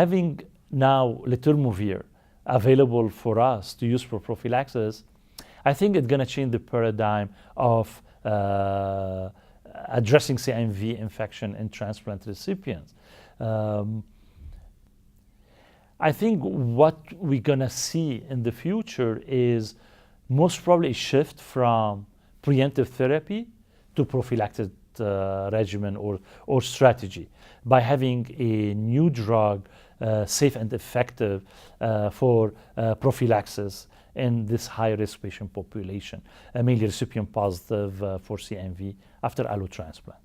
having now letermovir available for us to use for prophylaxis, I think it's going to change the paradigm of addressing CMV infection in transplant recipients. I think what we're going to see in the future is most probably a shift from preemptive therapy to prophylactic regimen or strategy by having a new drug safe and effective for prophylaxis in this high-risk patient population, mainly recipient positive for CMV after allotransplant.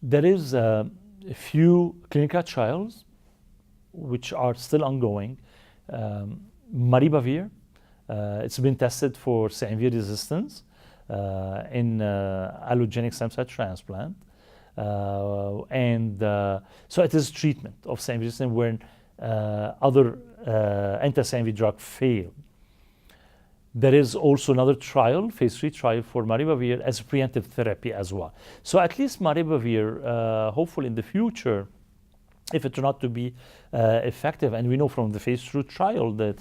There is a few clinical trials which are still ongoing. Maribavir, it's been tested for CMV resistance in allogenic stem cell transplant. So it is treatment of CMV resistance when other anti-CMV drug failed. There is also another trial, phase 3 trial for maribavir as a preemptive therapy as well. So at least maribavir, hopefully in the future, if it turned out to be effective, and we know from the phase 2 trial that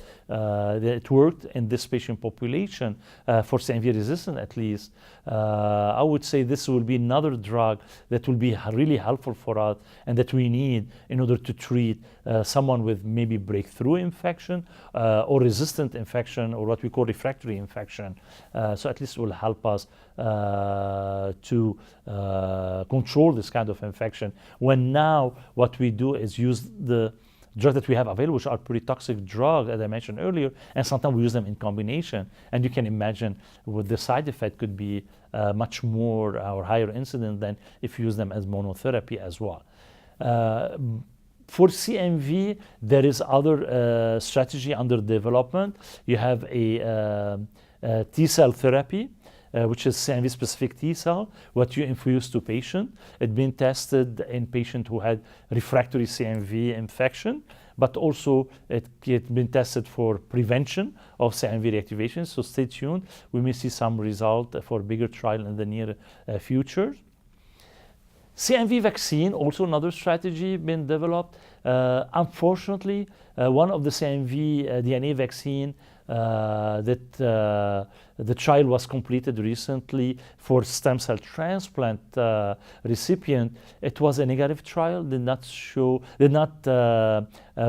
it worked in this patient population for CMV resistant at least, I would say this will be another drug that will be really helpful for us and that we need in order to treat someone with maybe breakthrough infection or resistant infection or what we call refractory infection. So at least it will help us to control this kind of infection, when now what we do is use the drugs that we have available, which are pretty toxic drugs, as I mentioned earlier, and sometimes we use them in combination. And you can imagine what the side effect could be much more or higher incidence than if you use them as monotherapy as well. For CMV, there is other strategy under development. You have a T-cell therapy, which is CMV-specific T-cell, what you infuse to patient. It's been tested in patients who had refractory CMV infection, but also it's been tested for prevention of CMV reactivation. So stay tuned. We may see some result for a bigger trial in the near future. CMV vaccine, also another strategy been developed. Unfortunately, one of the CMV DNA vaccine that the trial was completed recently for stem cell transplant recipient. It was a negative trial, did not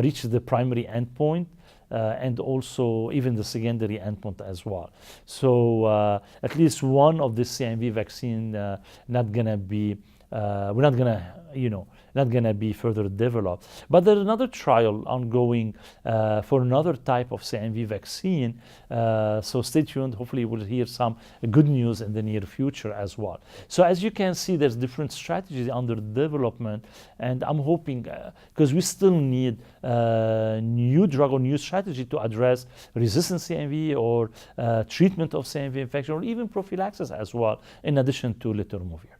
reach the primary endpoint. And also even the secondary endpoint as well. So at least one of the CMV vaccine not gonna be we're not gonna be further developed. But there's another trial ongoing for another type of CMV vaccine. So stay tuned. Hopefully we'll hear some good news in the near future as well. So as you can see, there's different strategies under development, and I'm hoping because we still need new drug or new strategy to address resistant CMV or treatment of CMV infection or even prophylaxis as well, in addition to letermovir.